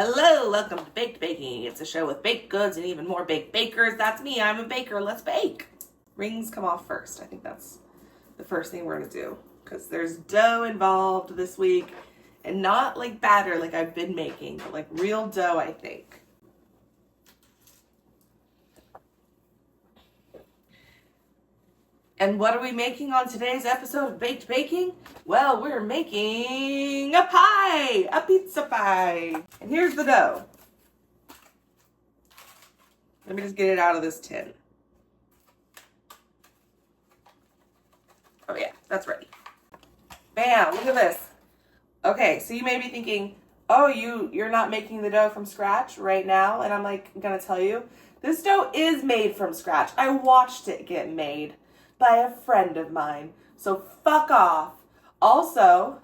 Hello, welcome to Baked Baking. It's a show with baked goods and even more baked bakers. That's me, I'm a baker, let's bake. Rings come off first. I think that's the first thing we're gonna do because there's dough involved this week and not like batter like I've been making, but like real dough, I think. And what are we making on today's episode of Baked Baking? Well, we're making a pie, a pizza pie. And here's the dough. Let me just get it out of this tin. Oh yeah, that's ready. Bam, look at this. Okay, so you may be thinking, oh, you're not making the dough from scratch right now. And I'm gonna tell you, this dough is made from scratch. I watched it get made by a friend of mine. So fuck off. Also,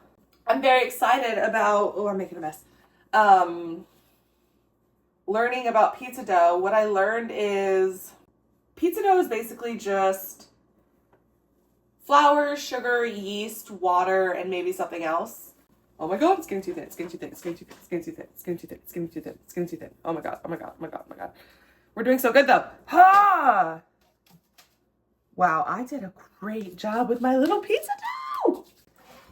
I'm very excited about, oh, I'm making a mess. Learning about pizza dough. What I learned is pizza dough is basically just flour, sugar, yeast, water, and maybe something else. Oh my God, it's getting too thin, it's getting too thin, it's getting too thin, it's getting too thin, it's getting too thin, it's getting too thin, it's getting too thin. Oh my God, oh my God, oh my God, oh my God. We're doing so good though. Ha! Wow, I did a great job with my little pizza dough.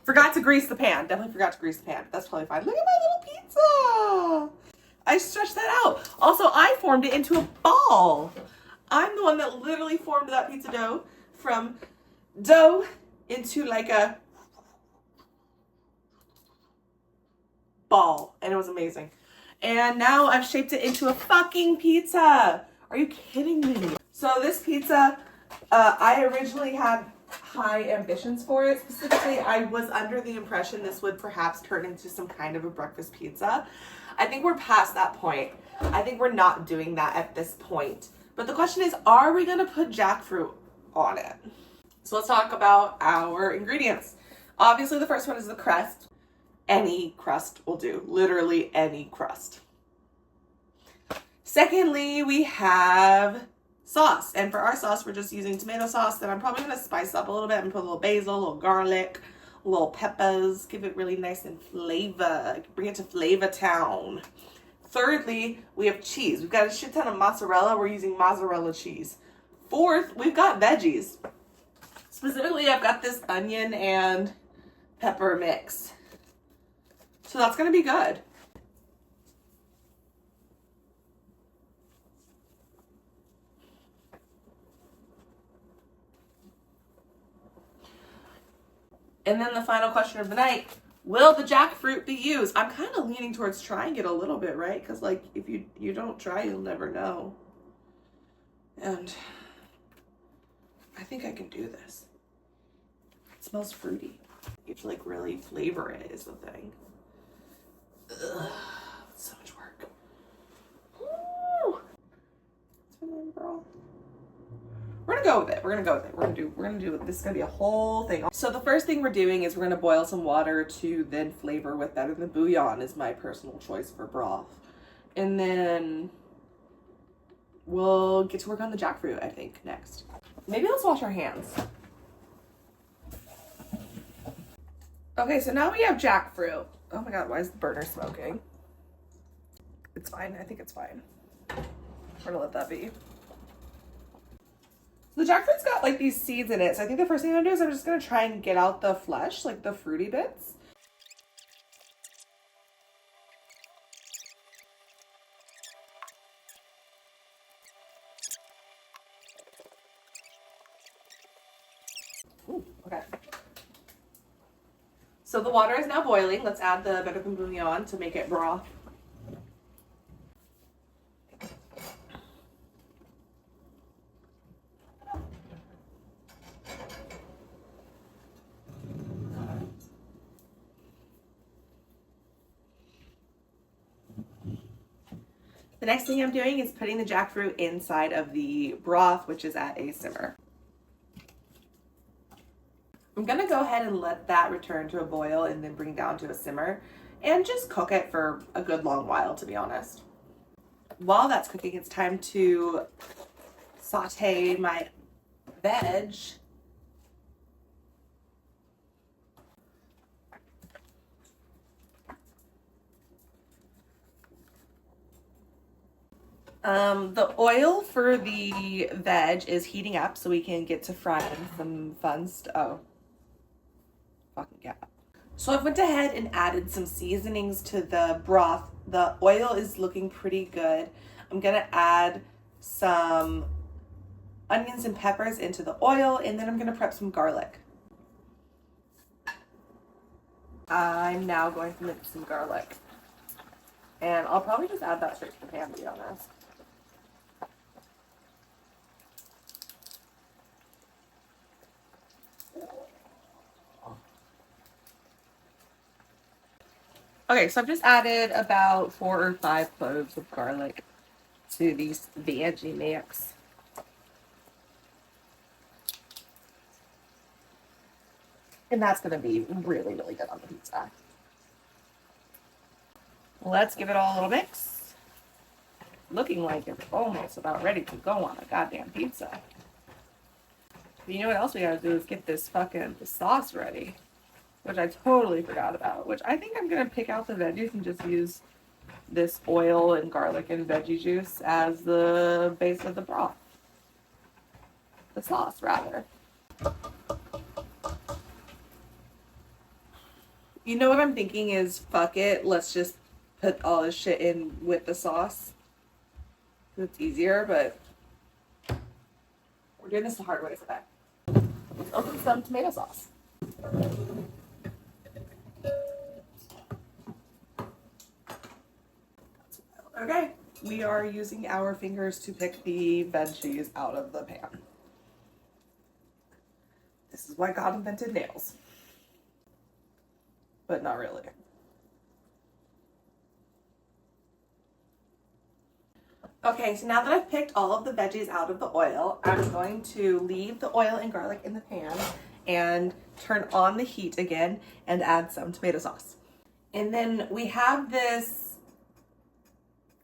Forgot to grease the pan. Definitely forgot to grease the pan. That's totally fine. Look at my little pizza. I stretched that out. Also, I formed it into a ball. I'm the one that literally formed that pizza dough from dough into like a ball. And it was amazing. And now I've shaped it into a fucking pizza. Are you kidding me? So this pizza, I originally had high ambitions for it. Specifically, I was under the impression this would perhaps turn into some kind of a breakfast pizza. I think we're past that point. I think we're not doing that at this point. But the question is, are we gonna put jackfruit on it? So let's talk about our ingredients. Obviously, the first one is the crust. Any crust will do, literally any crust. Secondly, we have sauce, and for our sauce we're just using tomato sauce that I'm probably going to spice up a little bit and put a little basil, a little garlic, a little peppers, give it really nice and flavor, bring it to Flavor Town. Thirdly, we have cheese. We've got a shit ton of mozzarella. We're using mozzarella cheese. Fourth, we've got veggies. Specifically, I've got this onion and pepper mix, so that's going to be good. And then the final question of the night, will the jackfruit be used? I'm kind of leaning towards trying it a little bit, right? Because like if you don't try, you'll never know. And I think I can do this. It smells fruity. You have to like really flavor it is the thing. Ugh, it's so much work. Woo! It's been a little girl. We're gonna go with it. We're gonna go with it. We're gonna do it. This is gonna be a whole thing. So the first thing we're doing is we're gonna boil some water to then flavor with that. And the bouillon is my personal choice for broth. And then we'll get to work on the jackfruit, I think, next. Maybe let's wash our hands. Okay, so now we have jackfruit. Oh my God, why is the burner smoking? It's fine, I think it's fine. We're gonna let that be. The jackfruit's got like these seeds in it, so I think the first thing I'm gonna do is I'm just gonna try and get out the flesh, like the fruity bits. Ooh, okay. So the water is now boiling. Let's add the better than bouillon to make it broth. The next thing I'm doing is putting the jackfruit inside of the broth, which is at a simmer. I'm gonna go ahead and let that return to a boil and then bring down to a simmer and just cook it for a good long while, to be honest. While that's cooking, it's time to saute my veg. The oil for the veg is heating up so we can get to frying some fun stuff. Oh, fucking gap. So I went ahead and added some seasonings to the broth. The oil is looking pretty good. I'm gonna add some onions and peppers into the oil, and then I'm gonna prep some garlic. I'm now going to mix some garlic. And I'll probably just add that straight to the pan, to be honest. Okay, so I've just added about 4 or 5 cloves of garlic to these veggie mix. And that's going to be really, really good on the pizza. Let's give it all a little mix. Looking like it's almost about ready to go on a goddamn pizza. But you know what else we gotta do is get this fucking sauce ready. Which I totally forgot about. Which I think I'm gonna pick out the veggies and just use this oil and garlic and veggie juice as the base of the broth. The sauce, rather. You know what I'm thinking is, fuck it, let's just put all this shit in with the sauce. It's easier, but we're doing this the hard way today. Let's open some tomato sauce. Okay, we are using our fingers to pick the veggies out of the pan. This is why God invented nails. But not really. Okay, so now that I've picked all of the veggies out of the oil, I'm going to leave the oil and garlic in the pan and turn on the heat again and add some tomato sauce. And then we have this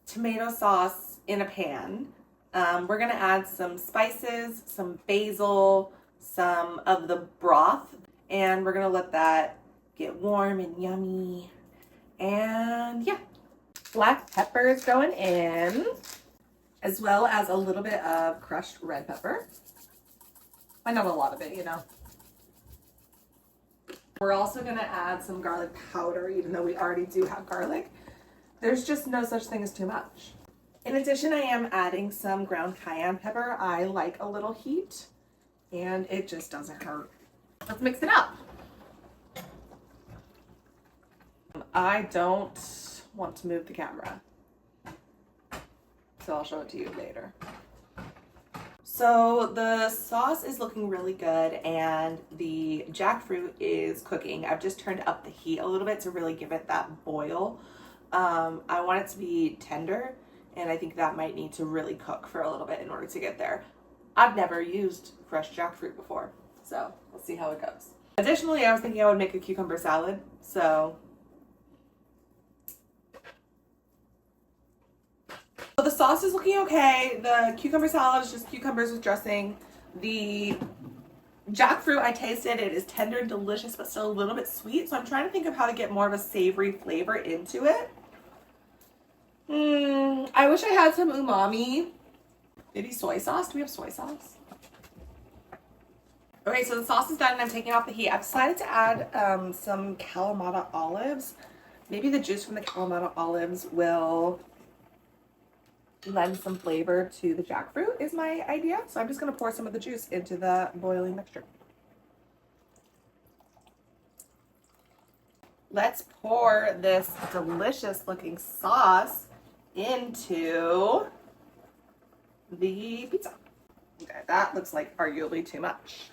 tomato sauce in a pan. We're gonna add some spices, some basil, some of the broth, and we're gonna let that get warm and yummy. And yeah, black pepper is going in, as well as a little bit of crushed red pepper. I know a lot of it, you know. We're also gonna add some garlic powder, even though we already do have garlic. There's just no such thing as too much. In addition, I am adding some ground cayenne pepper. I like a little heat, and it just doesn't hurt. Let's mix it up. I don't want to move the camera, so I'll show it to you later. So the sauce is looking really good and the jackfruit is cooking. I've just turned up the heat a little bit to really give it that boil. I want it to be tender, and I think that might need to really cook for a little bit in order to get there. I've never used fresh jackfruit before, so we'll see how it goes. Additionally, I was thinking I would make a cucumber salad, so the sauce is looking okay. The cucumber salad is just cucumbers with dressing. The jackfruit, I tasted, it is tender and delicious, but still a little bit sweet. So I'm trying to think of how to get more of a savory flavor into it. I wish I had some umami. Maybe soy sauce. Do we have soy sauce? Okay, so the sauce is done and I'm taking off the heat. I've decided to add some Kalamata olives. Maybe the juice from the Kalamata olives will lend some flavor to the jackfruit is my idea. So I'm just going to pour some of the juice into the boiling mixture. Let's pour this delicious looking sauce into the pizza. Okay, that looks like arguably too much.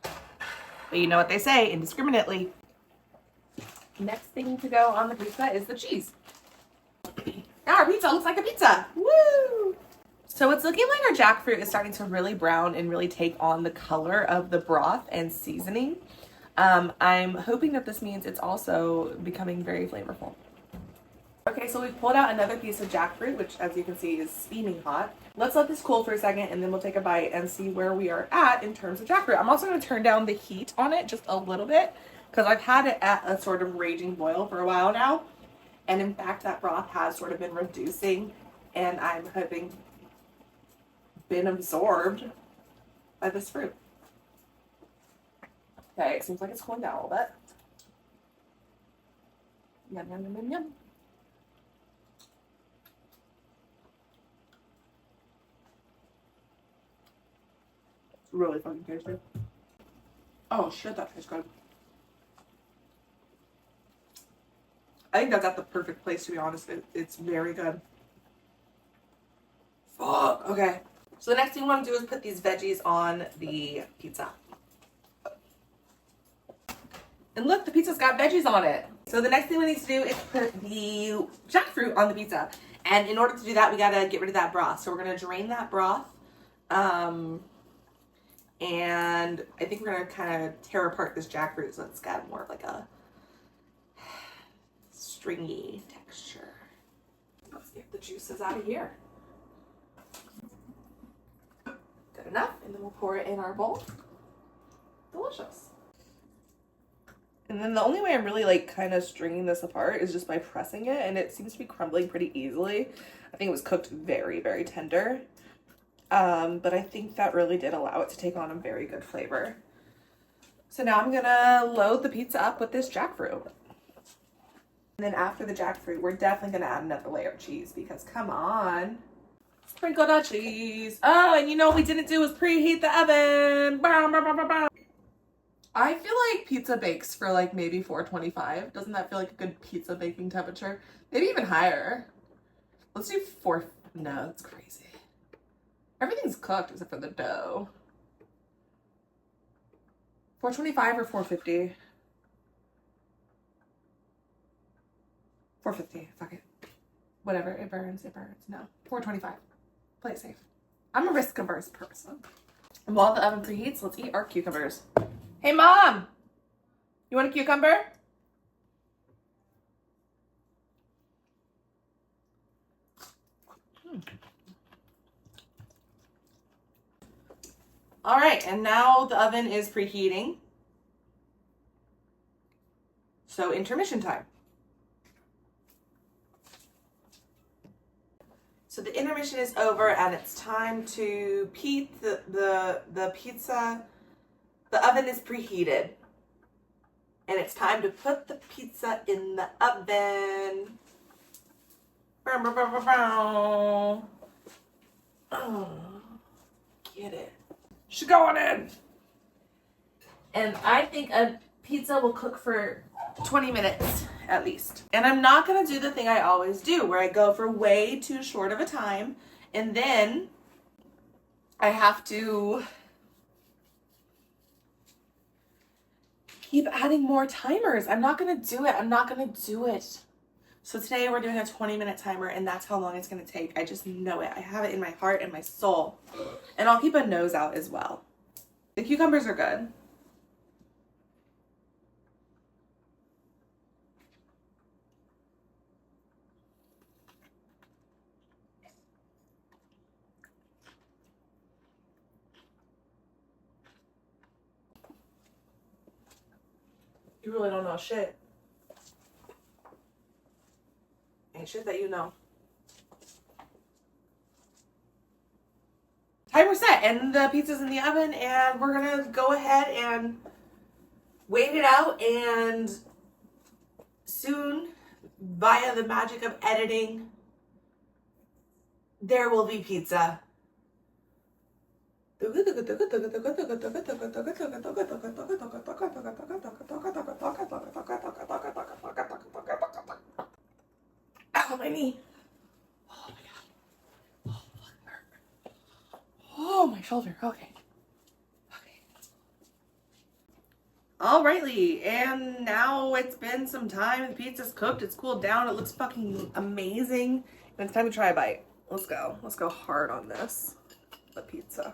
But you know what they say, indiscriminately. Next thing to go on the pizza is the cheese. Now our pizza looks like a pizza. Woo! So it's looking like our jackfruit is starting to really brown and really take on the color of the broth and seasoning. I'm hoping that this means it's also becoming very flavorful. Okay, so we've pulled out another piece of jackfruit, which as you can see is steaming hot. Let's let this cool for a second and then we'll take a bite and see where we are at in terms of jackfruit. I'm also going to turn down the heat on it just a little bit because I've had it at a sort of raging boil for a while now. And in fact, that broth has sort of been reducing and I'm having been absorbed by this fruit. Okay, it seems like it's cooling down a little bit. Yum, yum, yum, yum, yum. It's really fucking tasty. Oh shit, that tastes good. I think that's at the perfect place, to be honest. It's very good. Fuck. Okay. So the next thing we want to do is put these veggies on the pizza. And look, the pizza's got veggies on it. So the next thing we need to do is put the jackfruit on the pizza. And in order to do that, we gotta get rid of that broth. So we're gonna drain that broth. And I think we're gonna kind of tear apart this jackfruit so it's got more of like a stringy texture. Let's get the juices out of here. Good enough, and then we'll pour it in our bowl. Delicious. And then the only way I'm really like kind of stringing this apart is just by pressing it, and it seems to be crumbling pretty easily. I think it was cooked very, very tender. But I think that really did allow it to take on a very good flavor. So now I'm gonna load the pizza up with this jackfruit. And then after the jackfruit, we're definitely gonna add another layer of cheese because come on. Sprinkle that cheese. Oh, and you know what we didn't do was preheat the oven. Bow, bow, bow, bow, bow. I feel like pizza bakes for like maybe 425. Doesn't that feel like a good pizza baking temperature? Maybe even higher. Let's do 4. No, that's crazy. Everything's cooked except for the dough. 425 or 450? 450. Fuck it. Whatever. It burns. It burns. No. 425. Play it safe. I'm a risk-averse person. And while the oven preheats, let's eat our cucumbers. Hey, Mom! You want a cucumber? All right, and now the oven is preheating. So intermission time. So the intermission is over and it's time to heat the pizza. The oven is preheated. And it's time to put the pizza in the oven. Oh, get it. She's going in. And I think a pizza will cook for 20 minutes at least. And I'm not gonna do the thing I always do where I go for way too short of a time and then I have to keep adding more timers. I'm not gonna do it. I'm not gonna do it. So today we're doing a 20-minute timer and that's how long it's gonna take. I just know it. I have it in my heart and my soul. And I'll keep a nose out as well. The cucumbers are good. You really don't know shit. Ain't shit that you know. Timer set and the pizza's in the oven and we're gonna go ahead and wait it out and soon, via the magic of editing, there will be pizza. Ow, my knee. Oh my god. Oh, fucking hurt. Oh, my shoulder. Okay. Alrighty, and now it's been some time. The pizza's cooked. It's cooled down. It looks fucking amazing. And it's time to try a bite. Let's go. Let's go hard on this. The pizza.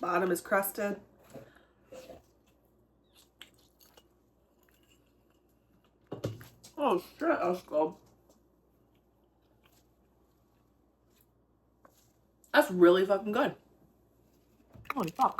Bottom is crusted. Oh shit, let's go. That's really fucking good. Holy fuck.